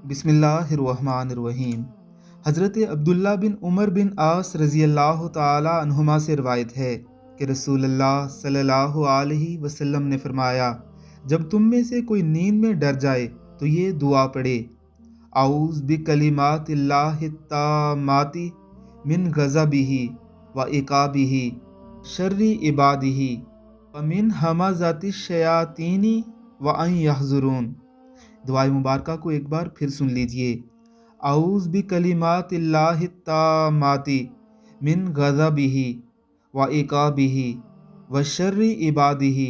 بسم اللہ الرحمن الرحیم۔ حضرت عبداللہ بن عمر بن عاص رضی اللہ تعالی عنہما سے روایت ہے کہ رسول اللہ صلی اللہ علیہ وسلم نے فرمایا، جب تم میں سے کوئی نیند میں ڈر جائے تو یہ دعا پڑھے: اعوذ بکلمات اللہ التامات من غضبہ و عقابہ شر عبادہ ومن ہمزات الشیاطین وان یحضرون۔ دعائے مبارکہ کو ایک بار پھر سن لیجئے: اعوذ بکلمات اللہ التامات من غضبہ و عقابہ و شر عبادہ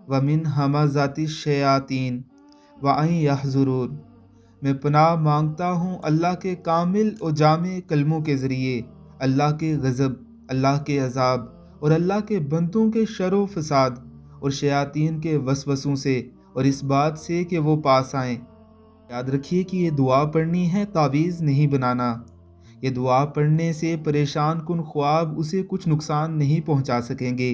ومن ہمزات الشیاطین وان یحضرون۔ میں پناہ مانگتا ہوں اللہ کے کامل و جامع کلموں کے ذریعے اللہ کے غضب، اللہ کے عذاب اور اللہ کے بندوں کے شر و فساد اور شیاطین کے وسوسوں سے، اور اس بات سے کہ وہ پاس آئیں۔ یاد رکھیے کہ یہ دعا پڑھنی ہے، تعویذ نہیں بنانا۔ یہ دعا پڑھنے سے پریشان کن خواب اسے کچھ نقصان نہیں پہنچا سکیں گے۔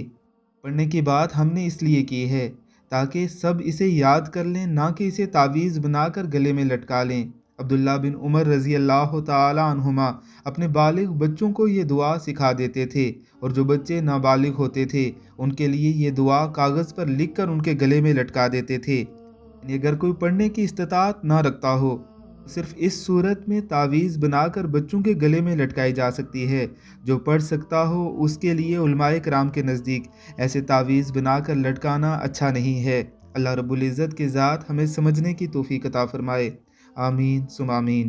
پڑھنے کی بات ہم نے اس لیے کی ہے تاکہ سب اسے یاد کر لیں، نہ کہ اسے تعویذ بنا کر گلے میں لٹکا لیں۔ عبداللہ بن عمر رضی اللہ تعالی عنہما اپنے بالغ بچوں کو یہ دعا سکھا دیتے تھے، اور جو بچے نابالغ ہوتے تھے ان کے لیے یہ دعا کاغذ پر لکھ کر ان کے گلے میں لٹکا دیتے تھے۔ یعنی اگر کوئی پڑھنے کی استطاعت نہ رکھتا ہو تو صرف اس صورت میں تعویذ بنا کر بچوں کے گلے میں لٹکائی جا سکتی ہے۔ جو پڑھ سکتا ہو اس کے لیے علماء کرام کے نزدیک ایسے تعویذ بنا کر لٹکانا اچھا نہیں ہے۔ اللہ رب العزت کی ذات ہمیں سمجھنے کی توفیق عطا فرمائے۔ آمین ثم آمین۔